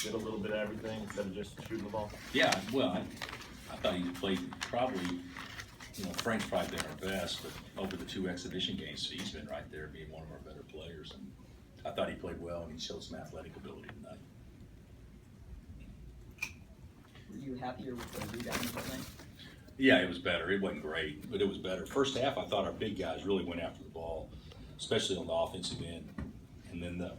did a little bit of everything instead of just shooting the ball? Yeah, well, I thought he played probably, Frank's probably been our best, but over the 2 exhibition games, he's been right there being one of our better players. And I thought he played well, and he showed some athletic ability tonight. Were you happier with the rebounding tonight? Yeah, it was better. It wasn't great, but it was better. First half, I thought our big guys really went after the ball, especially on the offensive end. And then the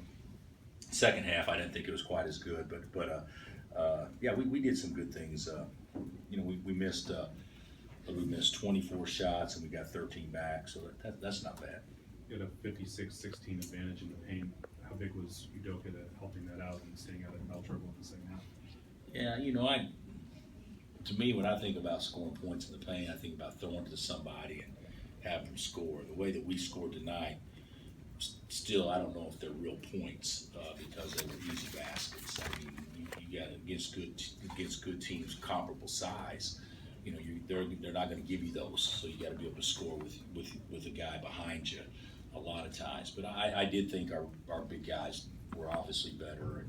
second half, I didn't think it was quite as good. But yeah, we did some good things. We missed 24 shots and we got 13 back, so that's not bad. You had a 56-16 advantage in the paint. How big was Udoka to helping that out and staying out of foul trouble in the second half? Yeah, to me, when I think about scoring points in the paint, I think about throwing to somebody and having them score. The way that we scored tonight, still, I don't know if they're real points because they were easy baskets. I mean, you got against good teams comparable size. They're not going to give you those, so you got to be able to score with a guy behind you a lot of times. But I did think our big guys were obviously better,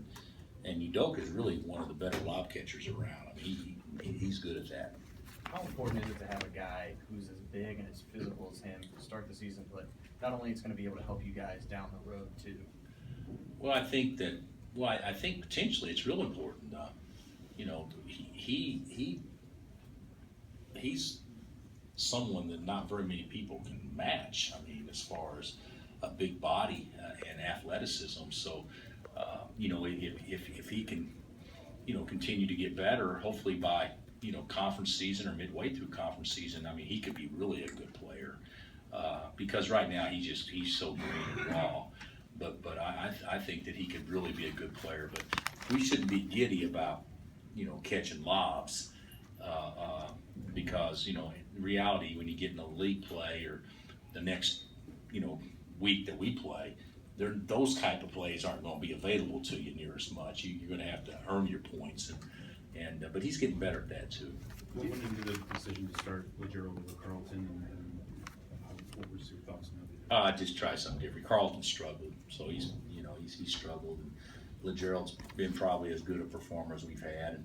and Udoka is really one of the better lob catchers around. I mean, he's good at that. How important is it to have a guy who's as big and as physical as him to start the season, but not only it's going to be able to help you guys down the road too? Well, I think potentially it's real important. He's someone that not very many people can match. I mean, as far as a big body and athleticism. So, if he can, continue to get better, hopefully by conference season or midway through conference season, I mean, he could be really a good player. Because right now he's so green and raw. But I think that he could really be a good player. But we shouldn't be giddy about catching lobs. Because in reality, when you get in a league play or the next week that we play, those type of plays aren't going to be available to you near as much. You're going to have to earn your points, but he's getting better at that too. What went into the decision to start Legero over Carlton, and what was your thoughts on that? Just try something different. Carlton struggled, so he's struggled, and Legerald's been probably as good a performer as we've had,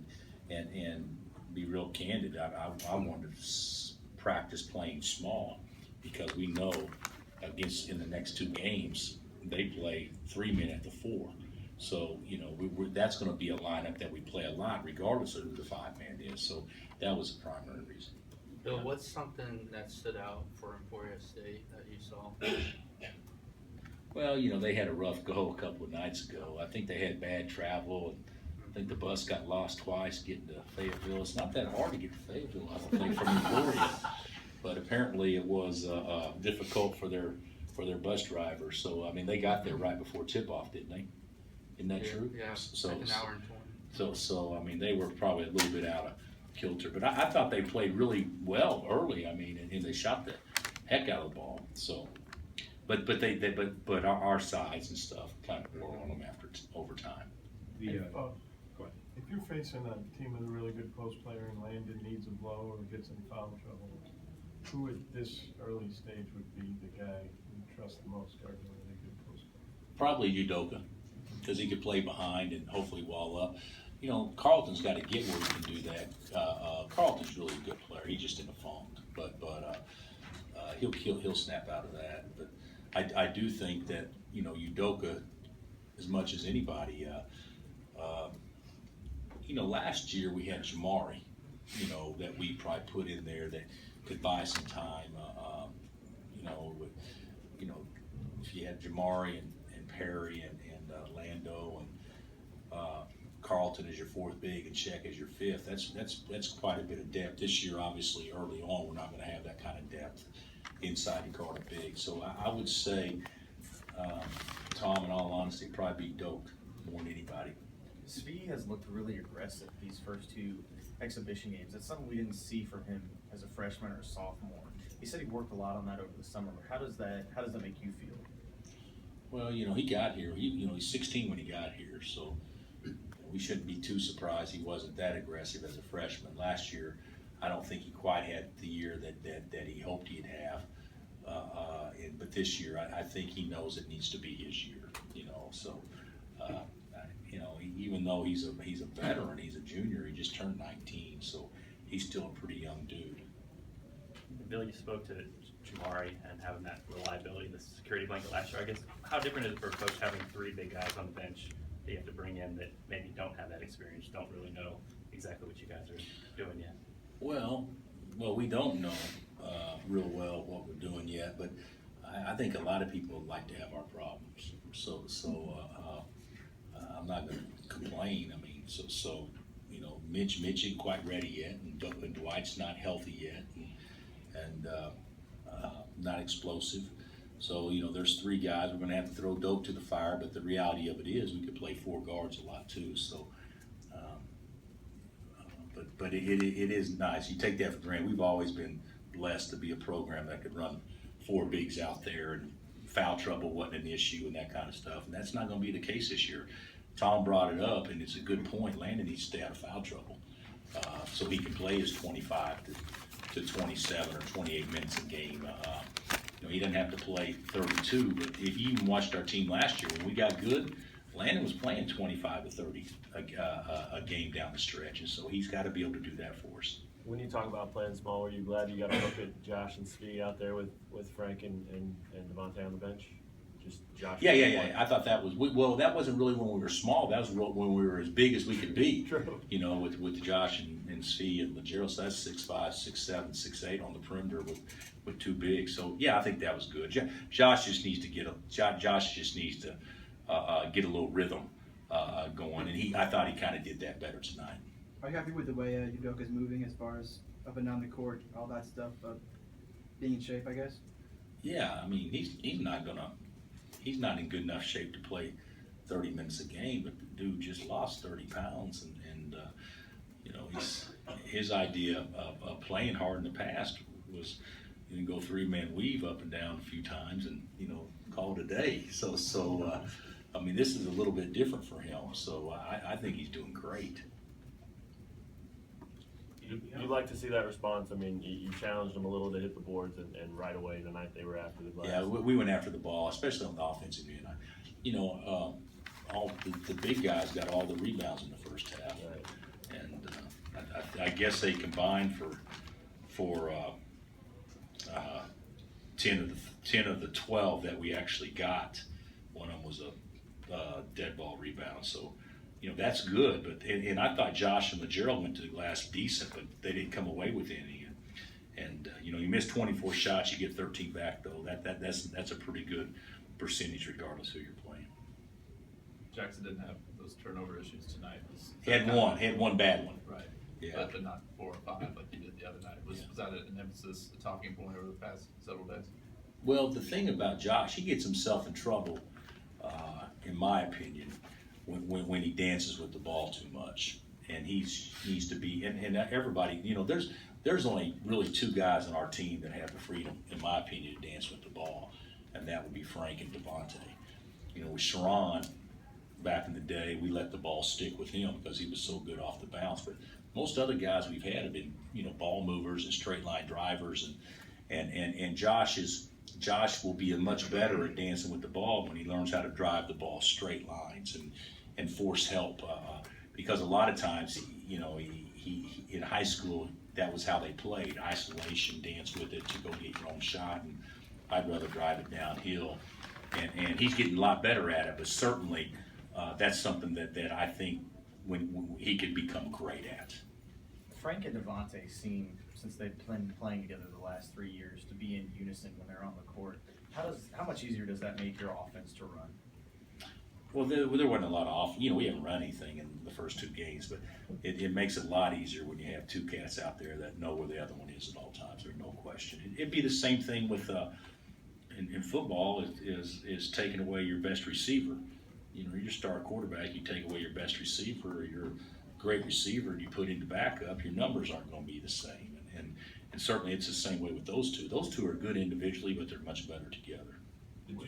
and be real candid, I wanted to practice playing small because we know in the next 2 games they play 3 men at the 4. So that's going to be a lineup that we play a lot regardless of who the 5-man is. So that was the primary reason. Bill, what's something that stood out for Emporia State that you saw? Well, they had a rough go a couple of nights ago. I think they had bad travel, and I think the bus got lost twice getting to Fayetteville. It's not that hard to get to Fayetteville, I don't think, from Emporia. But apparently it was difficult for their bus driver. So, I mean, they got there right before tip-off, didn't they? Isn't that true? Yeah, so, like an hour and 20. So I mean, they were probably a little bit out of kilter. But I thought they played really well early. I mean, and they shot the heck out of the ball. So, but our size and stuff kind of wore on them after overtime. If you're facing a team with a really good post player and Landon needs a blow or gets in foul trouble, who at this early stage would be the guy you trust the most guarding a really good post player? Probably Udoka, because he could play behind and hopefully wall up. Carlton's got to get where he can do that. Carlton's really a good player. He's just in a funk, but he'll snap out of that. But I do think that Udoka, as much as anybody. Last year we had Jamari, that we probably put in there that could buy some time. If you had Jamari and Perry and Lando and Carlton as your 4th big and Sheck as your 5th, that's quite a bit of depth. This year, obviously, early on, we're not going to have that kind of depth inside and guard a big. So I would say, Tom, in all honesty, probably be Doak more than anybody. Svi has looked really aggressive these first 2 exhibition games. That's something we didn't see from him as a freshman or a sophomore. He said he worked a lot on that over the summer. How does that make you feel? Well, he got here. He's 16 when he got here, so we shouldn't be too surprised he wasn't that aggressive as a freshman. Last year, I don't think he quite had the year that he hoped he'd have. But this year, I think he knows it needs to be his year. So you know, even though he's a veteran, he's a junior, he just turned 19, so he's still a pretty young dude. Bill, you spoke to Jamari and having that reliability, the security blanket last year. I guess, how different is it for a coach having three big guys on the bench that you have to bring in that maybe don't have that experience, don't really know exactly what you guys are doing yet? Well, we don't know real well what we're doing yet, but I think a lot of people would like to have our problems. So I'm not going to complain. I mean, so you know, Mitch isn't quite ready yet, and Dwight's not healthy yet, and not explosive. So, you know, there's three guys. We're going to have to throw Doak to the fire, but the reality of it is we could play four guards a lot too. So, but it is nice. You take that for granted. We've always been blessed to be a program that could run four bigs out there, and foul trouble wasn't an issue and that kind of stuff. And that's not going to be the case this year. Tom brought it up, and it's a good point. Landon needs to stay out of foul trouble so he can play his 25 to 27 or 28 minutes a game. You know, he doesn't have to play 32, but if you even watched our team last year, when we got good, Landon was playing 25 to 30 a game down the stretch, and so he's got to be able to do that for us. When you talk about playing small, were you glad you got to look at Josh and Svi out there with Frank and Devontae on the bench? Just Josh? Yeah. I thought that was, well, that wasn't really when we were small. That was when we were as big as we could be. True. You know, with Josh and Svi and Legero, so that's 6'5", 6'7", 6'8" on the perimeter with two bigs. So yeah, I think that was good. Josh just needs to get a little rhythm going, and I thought he kind of did that better tonight. Are you happy with the way Udoka's moving as far as up and down the court, all that stuff, being in shape, I guess? Yeah, I mean, he's not in good enough shape to play 30 minutes a game, but the dude just lost 30 pounds, and you know, his idea of playing hard in the past was you can go three-man weave up and down a few times and, you know, call it a day. So I mean, this is a little bit different for him, so I think he's doing great. You like to see that response. I mean, you challenged them a little to hit the boards, and right away tonight they were after the glass. Yeah, we went after the ball, especially on the offensive end. You know, all the big guys got all the rebounds in the first half, Right. and I guess they combined for 10 of the 12 that we actually got. One of them was a dead ball rebound, so. You know, that's good, but and I thought Josh and Legero went to the glass decent, but they didn't come away with any. And you know, you miss 24 shots, you get 13 back though. That's a pretty good percentage regardless who you're playing. Jackson didn't have those turnover issues tonight. He had one bad one. Right. Yeah. But not 4 or 5 like he did the other night. Was that an emphasis, a talking point over the past several days? Well, the thing about Josh, he gets himself in trouble, in my opinion, when he dances with the ball too much, and he needs to be, and everybody, you know, there's only really two guys on our team that have the freedom, in my opinion, to dance with the ball, and that would be Frank and Devontae. You know, with Sharon, back in the day, we let the ball stick with him because he was so good off the bounce, but most other guys we've had have been, you know, ball movers and straight line drivers, and Josh will be much better at dancing with the ball when he learns how to drive the ball straight lines and force help, because a lot of times, you know, he in high school, that was how they played, isolation, dance with it to go get your own shot, and I'd rather drive it downhill, and he's getting a lot better at it, but certainly that's something that I think when he could become great at. Frank and Devontae seem, since they've been playing together the last 3 years, to be in unison when they're on the court. How much easier does that make your offense to run? Well, there wasn't a lot of you know, we haven't run anything in the first two games, but it makes it a lot easier when you have two cats out there that know where the other one is at all times. There's no question. It'd be the same thing with in football is taking away your best receiver. You know, your star quarterback, you take away your best receiver or your great receiver and you put into backup, your numbers aren't going to be the same. And certainly it's the same way with those two. Those two are good individually, but they're much better together. Did you